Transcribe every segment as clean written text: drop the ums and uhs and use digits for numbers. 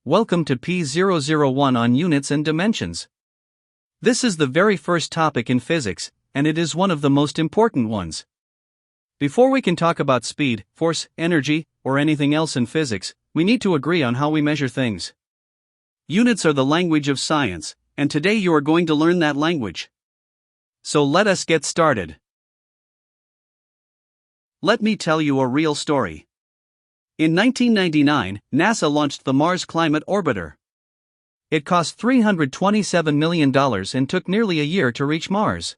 Welcome to P001 on units and dimensions. This is the very first topic in physics, and it is one of the most important ones. Before we can talk about speed, force, energy, or anything else in physics, we need to agree on how we measure things. Units are the language of science, and today you are going to learn that language. So let us get started. Let me tell you a real story. In 1999, NASA launched the Mars Climate Orbiter. It cost $327 million and took nearly a year to reach Mars.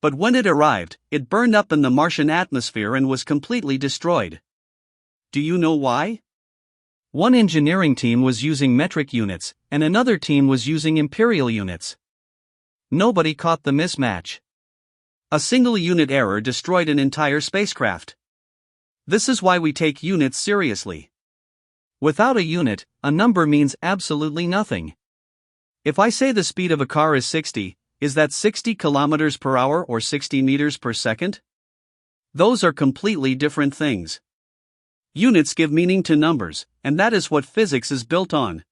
But when it arrived, it burned up in the Martian atmosphere and was completely destroyed. Do you know why? One engineering team was using metric units, and another team was using imperial units. Nobody caught the mismatch. A single unit error destroyed an entire spacecraft. This is why we take units seriously. Without a unit, a number means absolutely nothing. If I say the speed of a car is 60, is that 60 kilometers per hour or 60 meters per second? Those are completely different things. Units give meaning to numbers, and that is what physics is built on.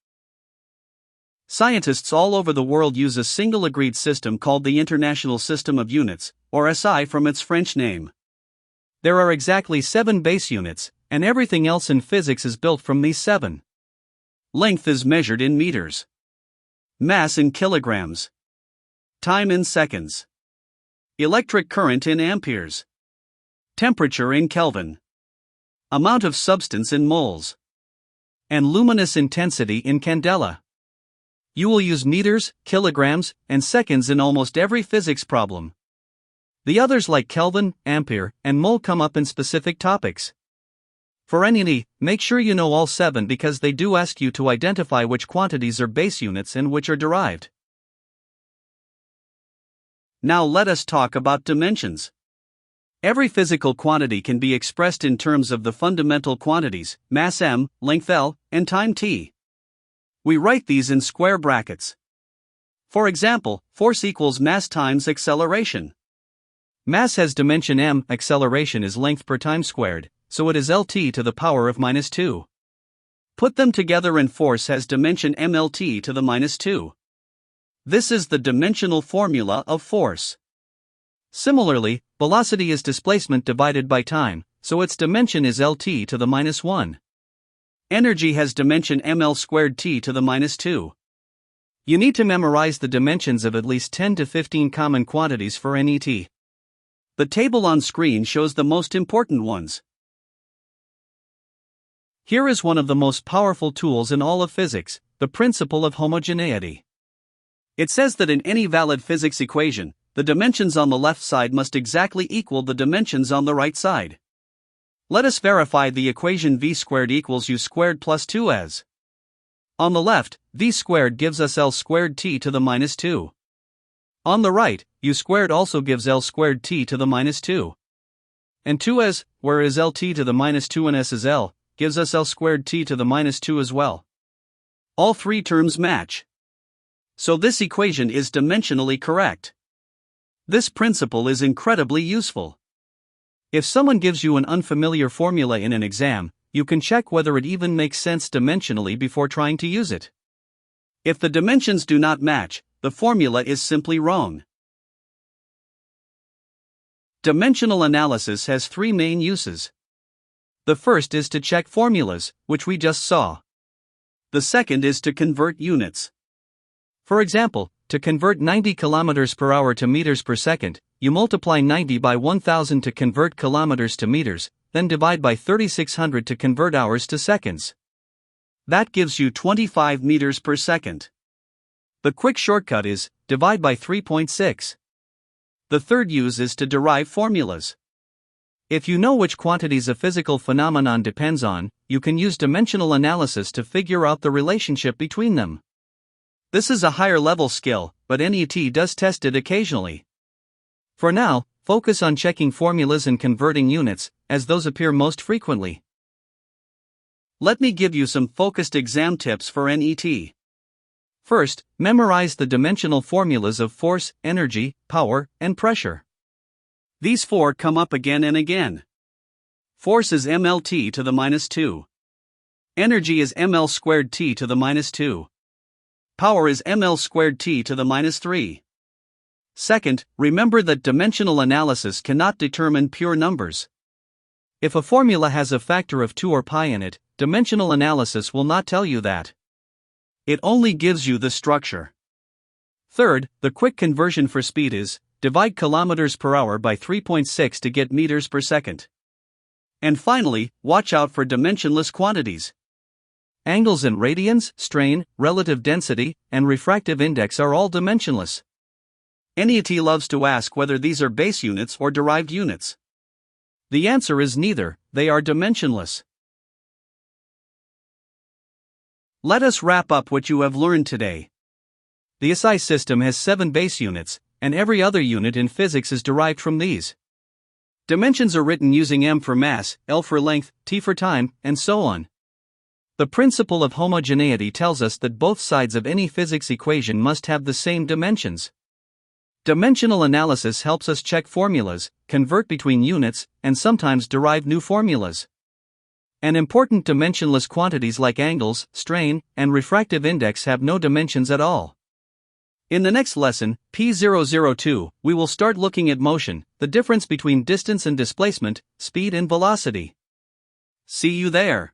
Scientists all over the world use a single agreed system called the International System of Units, or SI from its French name. There are exactly 7 base units, and everything else in physics is built from these 7. Length is measured in meters. Mass in kilograms. Time in seconds. Electric current in amperes. Temperature in Kelvin. Amount of substance in moles. And luminous intensity in candela. You will use meters, kilograms, and seconds in almost every physics problem. The others like Kelvin, ampere, and mole come up in specific topics. For NEET, make sure you know all 7 because they do ask you to identify which quantities are base units and which are derived. Now let us talk about dimensions. Every physical quantity can be expressed in terms of the fundamental quantities, mass m, length L, and time t. We write these in square brackets. For example, force equals mass times acceleration. Mass has dimension m, acceleration is length per time squared, so it is Lt to the power of -2. Put them together and force has dimension mLt to the -2. This is the dimensional formula of force. Similarly, velocity is displacement divided by time, so its dimension is Lt to the -1. Energy has dimension mL squared T to the -2. You need to memorize the dimensions of at least 10 to 15 common quantities for NET. The table on screen shows the most important ones. Here is one of the most powerful tools in all of physics, the principle of homogeneity. It says that in any valid physics equation, the dimensions on the left side must exactly equal the dimensions on the right side. Let us verify the equation v squared equals u squared plus 2 as. On the left, v squared gives us L squared t to the -2. On the right, u squared also gives L squared t to the -2. And 2s, whereas Lt to the -2 and s is L, gives us L squared t to the -2 as well. All 3 terms match. So this equation is dimensionally correct. This principle is incredibly useful. If someone gives you an unfamiliar formula in an exam, you can check whether it even makes sense dimensionally before trying to use it. If the dimensions do not match, the formula is simply wrong. Dimensional analysis has 3 main uses. The first is to check formulas, which we just saw. The second is to convert units. For example, to convert 90 kilometers per hour to meters per second, you multiply 90 by 1000 to convert kilometers to meters, then divide by 3600 to convert hours to seconds. That gives you 25 meters per second. The quick shortcut is, divide by 3.6. The third use is to derive formulas. If you know which quantities a physical phenomenon depends on, you can use dimensional analysis to figure out the relationship between them. This is a higher level skill, but NET does test it occasionally. For now, focus on checking formulas and converting units, as those appear most frequently. Let me give you some focused exam tips for NET. First, memorize the dimensional formulas of force, energy, power, and pressure. These 4 come up again and again. Force is mLt to the -2. Energy is ml squared t to the minus 2. Power is ml squared t to the minus 3. Second, remember that dimensional analysis cannot determine pure numbers. If a formula has a factor of 2 or pi in it, dimensional analysis will not tell you that. It only gives you the structure. Third, the quick conversion for speed is, divide kilometers per hour by 3.6 to get meters per second. And finally, watch out for dimensionless quantities. Angles and radians, strain, relative density, and refractive index are all dimensionless. NEET loves to ask whether these are base units or derived units. The answer is neither, they are dimensionless. Let us wrap up what you have learned today. The SI system has 7 base units, and every other unit in physics is derived from these. Dimensions are written using m for mass, l for length, t for time, and so on. The principle of homogeneity tells us that both sides of any physics equation must have the same dimensions. Dimensional analysis helps us check formulas, convert between units, and sometimes derive new formulas. And important dimensionless quantities like angles, strain, and refractive index have no dimensions at all. In the next lesson, P002, we will start looking at motion, the difference between distance and displacement, speed and velocity. See you there.